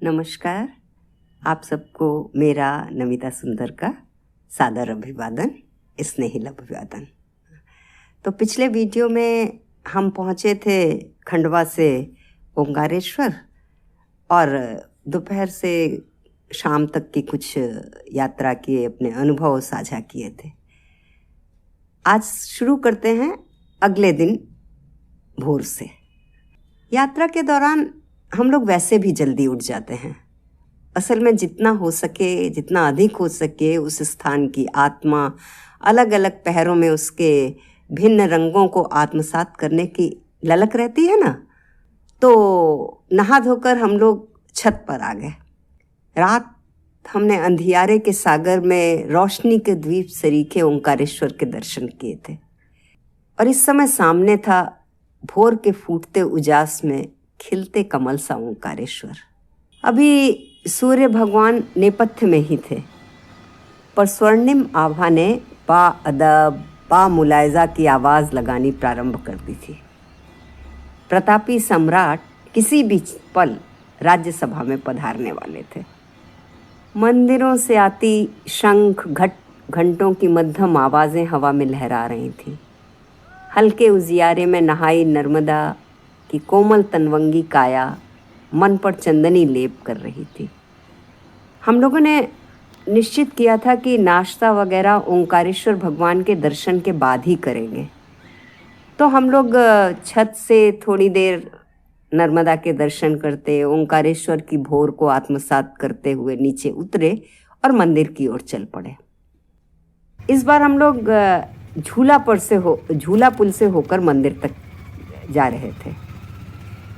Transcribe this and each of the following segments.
नमस्कार। आप सबको मेरा नमिता सुंदर का सादर अभिवादन, स्नेहिल अभिवादन। तो पिछले वीडियो में हम पहुँचे थे खंडवा से ओंकारेश्वर और दोपहर से शाम तक की कुछ यात्रा किए, अपने अनुभव साझा किए थे। आज शुरू करते हैं अगले दिन भोर से। यात्रा के दौरान हम लोग वैसे भी जल्दी उठ जाते हैं। असल में जितना हो सके, जितना अधिक हो सके, उस स्थान की आत्मा अलग अलग पहरों में उसके भिन्न रंगों को आत्मसात करने की ललक रहती है ना। तो नहा धोकर हम लोग छत पर आ गए। रात हमने अंधियारे के सागर में रोशनी के द्वीप सरीखे ओंकारेश्वर के दर्शन किए थे। और इस समय सामने था भोर के फूटते उजास में खिलते कमल सा ओंकारेश्वर। अभी सूर्य भगवान नेपथ्य में ही थे, पर स्वर्णिम आभा ने बा अदब बा मुलायजा की आवाज़ लगानी प्रारंभ कर दी थी। प्रतापी सम्राट किसी भी पल राज्यसभा में पधारने वाले थे। मंदिरों से आती शंख घंटों की मध्यम आवाज़ें हवा में लहरा रही थीं। हल्के उजियारे में नहाई नर्मदा की कोमल तनवंगी काया मन पर चंदनी लेप कर रही थी। हम लोगों ने निश्चित किया था कि नाश्ता वगैरह ओंकारेश्वर भगवान के दर्शन के बाद ही करेंगे। तो हम लोग छत से थोड़ी देर नर्मदा के दर्शन करते, ओंकारेश्वर की भोर को आत्मसात करते हुए नीचे उतरे और मंदिर की ओर चल पड़े। इस बार हम लोग झूला पुल से होकर मंदिर तक जा रहे थे।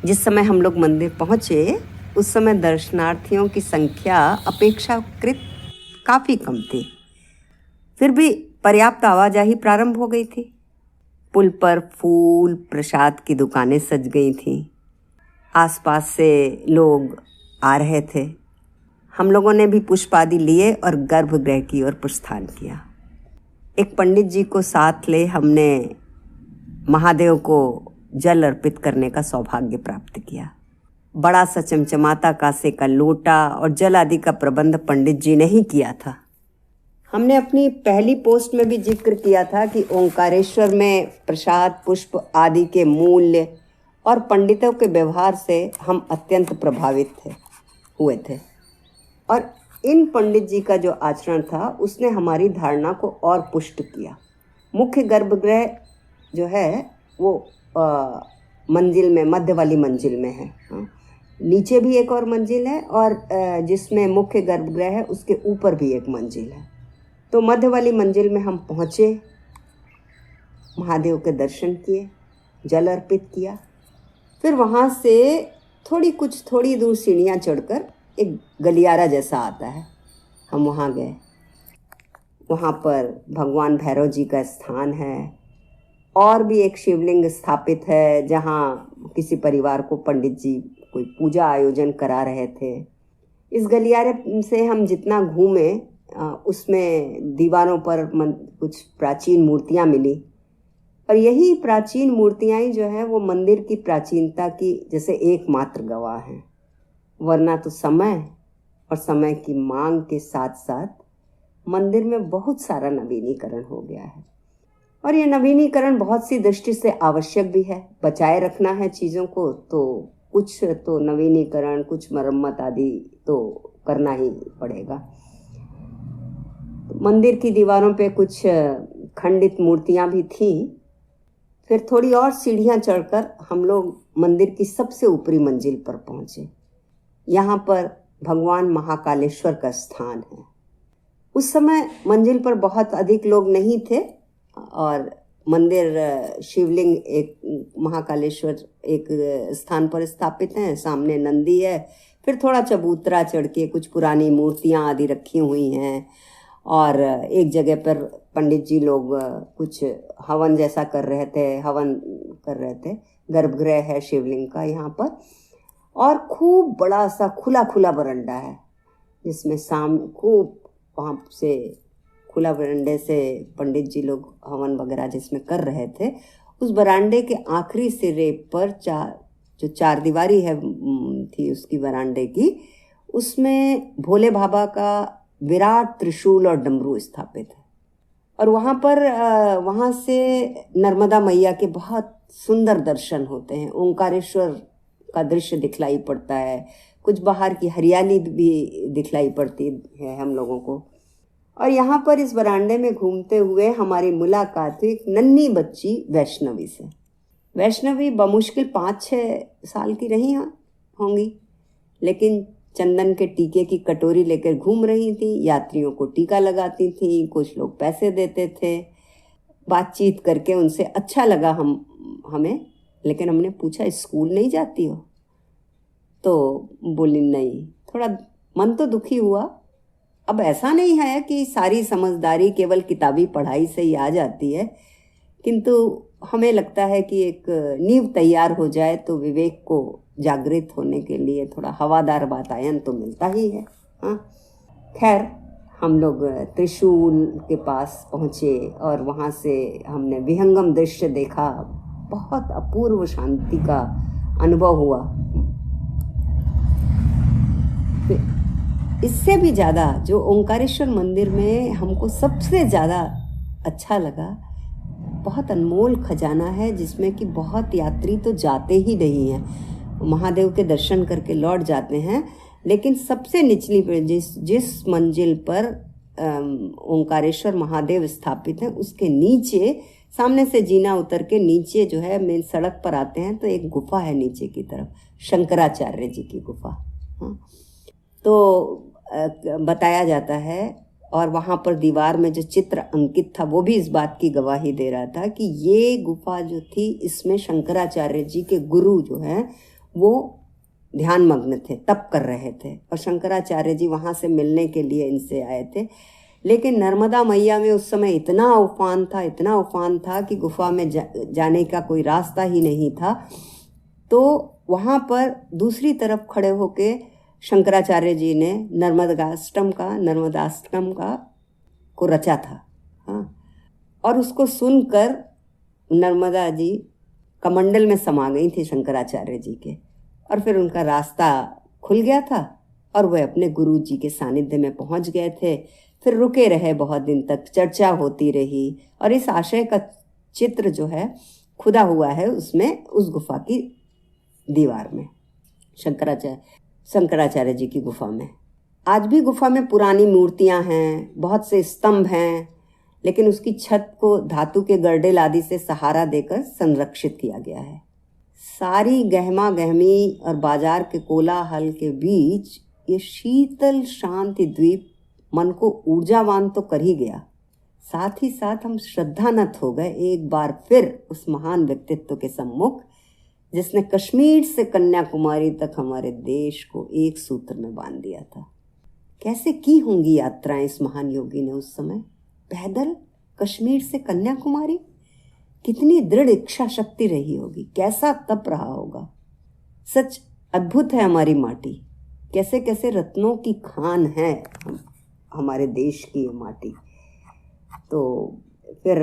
जिस समय हम लोग मंदिर पहुँचे उस समय दर्शनार्थियों की संख्या अपेक्षाकृत काफ़ी कम थी। फिर भी पर्याप्त आवाजाही प्रारंभ हो गई थी। पुल पर फूल प्रसाद की दुकानें सज गई थीं। आसपास से लोग आ रहे थे। हम लोगों ने भी पुष्प आदि लिए और गर्भगृह की ओर प्रस्थान किया। एक पंडित जी को साथ ले हमने महादेव को जल अर्पित करने का सौभाग्य प्राप्त किया। बड़ा सा चमचमाता कांसे का लोटा और जल आदि का प्रबंध पंडित जी ने ही किया था। हमने अपनी पहली पोस्ट में भी जिक्र किया था कि ओंकारेश्वर में प्रसाद पुष्प आदि के मूल्य और पंडितों के व्यवहार से हम अत्यंत प्रभावित हुए थे। और इन पंडित जी का जो आचरण था उसने हमारी धारणा को और पुष्ट किया। मुख्य गर्भगृह जो है वो मंजिल में, मध्य वाली मंजिल में है। नीचे भी एक और मंजिल है और जिसमें मुख्य गर्भगृह है उसके ऊपर भी एक मंजिल है। तो मध्य वाली मंजिल में हम पहुँचे, महादेव के दर्शन किए, जल अर्पित किया। फिर वहाँ से थोड़ी दूर सीढ़ियाँ चढ़कर एक गलियारा जैसा आता है, हम वहाँ गए। वहाँ पर भगवान भैरव जी का स्थान है और भी एक शिवलिंग स्थापित है जहाँ किसी परिवार को पंडित जी कोई पूजा आयोजन करा रहे थे। इस गलियारे से हम जितना घूमे उसमें दीवारों पर कुछ प्राचीन मूर्तियाँ मिली। और यही प्राचीन मूर्तियाँ ही जो है वो मंदिर की प्राचीनता की जैसे एकमात्र गवाह हैं। वरना तो समय और समय की मांग के साथ साथ मंदिर में बहुत सारा नवीनीकरण हो गया है। और ये नवीनीकरण बहुत सी दृष्टि से आवश्यक भी है। बचाए रखना है चीज़ों को तो कुछ तो नवीनीकरण, कुछ मरम्मत आदि तो करना ही पड़ेगा। मंदिर की दीवारों पे कुछ खंडित मूर्तियाँ भी थीं। फिर थोड़ी और सीढ़ियाँ चढ़कर हम लोग मंदिर की सबसे ऊपरी मंजिल पर पहुँचे। यहाँ पर भगवान महाकालेश्वर का स्थान है। उस समय मंजिल पर बहुत अधिक लोग नहीं थे और मंदिर शिवलिंग एक महाकालेश्वर एक स्थान पर स्थापित हैं, सामने नंदी है। फिर थोड़ा चबूतरा चढ़ के कुछ पुरानी मूर्तियाँ आदि रखी हुई हैं और एक जगह पर पंडित जी लोग कुछ हवन जैसा कर रहे थे। गर्भगृह है शिवलिंग का यहाँ पर और खूब बड़ा सा खुला बरंडा है जिसमें सामने खूब वहाँ से खुला बरामदे से पंडित जी लोग हवन वगैरह जिसमें कर रहे थे। उस बरामदे के आखिरी सिरे पर जो चार दीवारी है थी उसकी बरामदे की, उसमें भोले बाबा का विराट त्रिशूल और डमरू स्थापित है। और वहाँ से नर्मदा मैया के बहुत सुंदर दर्शन होते हैं। ओंकारेश्वर का दृश्य दिखलाई पड़ता है, कुछ बाहर की हरियाली भी दिखलाई पड़ती है हम लोगों को। और यहाँ पर इस बरामदे में घूमते हुए हमारी मुलाकात हुई एक नन्ही बच्ची वैष्णवी से। वैष्णवी बमुश्किल 5-6 साल की रही होंगी, लेकिन चंदन के टीके की कटोरी लेकर घूम रही थी, यात्रियों को टीका लगाती थी, कुछ लोग पैसे देते थे। बातचीत करके उनसे अच्छा लगा हमें। लेकिन हमने पूछा स्कूल नहीं जाती हो? तो बोली नहीं। थोड़ा मन तो दुखी हुआ। अब ऐसा नहीं है कि सारी समझदारी केवल किताबी पढ़ाई से ही आ जाती है, किंतु हमें लगता है कि एक नींव तैयार हो जाए तो विवेक को जागृत होने के लिए थोड़ा हवादार वातायन तो मिलता ही है। हाँ, खैर हम लोग त्रिशूल के पास पहुँचे और वहाँ से हमने विहंगम दृश्य देखा। बहुत अपूर्व शांति का अनुभव हुआ। इससे भी ज़्यादा जो ओंकारेश्वर मंदिर में हमको सबसे ज़्यादा अच्छा लगा, बहुत अनमोल खजाना है जिसमें कि बहुत यात्री तो जाते ही नहीं हैं, महादेव के दर्शन करके लौट जाते हैं। लेकिन सबसे निचली पर जिस मंजिल पर ओंकारेश्वर महादेव स्थापित हैं, उसके नीचे सामने से जीना उतर के नीचे जो है मेन सड़क पर आते हैं तो एक गुफा है नीचे की तरफ, शंकराचार्य जी की गुफा। हाँ, तो बताया जाता है। और वहाँ पर दीवार में जो चित्र अंकित था वो भी इस बात की गवाही दे रहा था कि ये गुफा जो थी, इसमें शंकराचार्य जी के गुरु जो हैं वो ध्यान मग्न थे, तप कर रहे थे, और शंकराचार्य जी वहाँ से मिलने के लिए इनसे आए थे। लेकिन नर्मदा मैया में उस समय इतना उफान था कि गुफा में जाने का कोई रास्ता ही नहीं था। तो वहाँ पर दूसरी तरफ खड़े होके शंकराचार्य जी ने नर्मदाष्टम का को रचा था। हाँ, और उसको सुनकर नर्मदा जी कमंडल में समा गई थी शंकराचार्य जी के, और फिर उनका रास्ता खुल गया था और वह अपने गुरु जी के सानिध्य में पहुंच गए थे। फिर रुके रहे, बहुत दिन तक चर्चा होती रही, और इस आशय का चित्र जो है खुदा हुआ है उसमें, उस गुफा की दीवार में, शंकराचार्य जी की गुफा में। आज भी गुफा में पुरानी मूर्तियां हैं, बहुत से स्तंभ हैं, लेकिन उसकी छत को धातु के गर्डेल आदि से सहारा देकर संरक्षित किया गया है। सारी गहमा गहमी और बाजार के कोलाहल के बीच ये शीतल शांति द्वीप मन को ऊर्जावान तो कर ही गया, साथ ही साथ हम श्रद्धानत हो गए एक बार फिर उस महान व्यक्तित्व के सम्मुख जिसने कश्मीर से कन्याकुमारी तक हमारे देश को एक सूत्र में बांध दिया था। कैसे की होंगी यात्राएं इस महान योगी ने उस समय, पैदल कश्मीर से कन्याकुमारी। कितनी दृढ़ इच्छा शक्ति रही होगी, कैसा तप रहा होगा। सच अद्भुत है हमारी माटी, कैसे कैसे रत्नों की खान है हमारे देश की ये माटी। तो फिर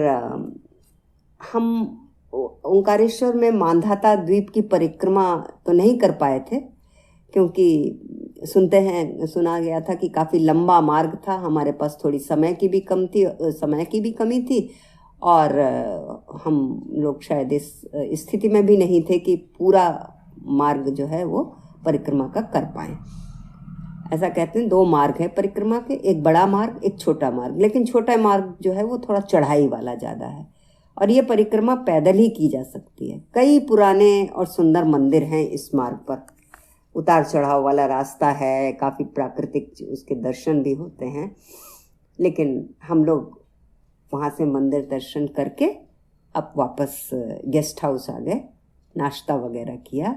हम ओंकारेश्वर में मांधाता द्वीप की परिक्रमा तो नहीं कर पाए थे, क्योंकि सुना गया था कि काफ़ी लंबा मार्ग था, हमारे पास थोड़ी समय की भी कमी थी, और हम लोग शायद इस स्थिति में भी नहीं थे कि पूरा मार्ग जो है वो परिक्रमा का कर पाएँ। ऐसा कहते हैं 2 मार्ग है परिक्रमा के, एक बड़ा मार्ग, एक छोटा मार्ग। लेकिन छोटा मार्ग जो है वो थोड़ा चढ़ाई वाला ज़्यादा है, और ये परिक्रमा पैदल ही की जा सकती है। कई पुराने और सुंदर मंदिर हैं इस मार्ग पर, उतार चढ़ाव वाला रास्ता है, काफ़ी प्राकृतिक उसके दर्शन भी होते हैं। लेकिन हम लोग वहाँ से मंदिर दर्शन करके अब वापस गेस्ट हाउस आ गए, नाश्ता वगैरह किया,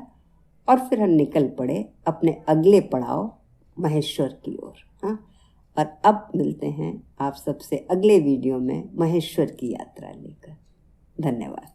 और फिर हम निकल पड़े अपने अगले पड़ाव महेश्वर की ओर। हाँ, और अब मिलते हैं आप सबसे अगले वीडियो में महेश्वर की यात्रा लेकर। धन्यवाद।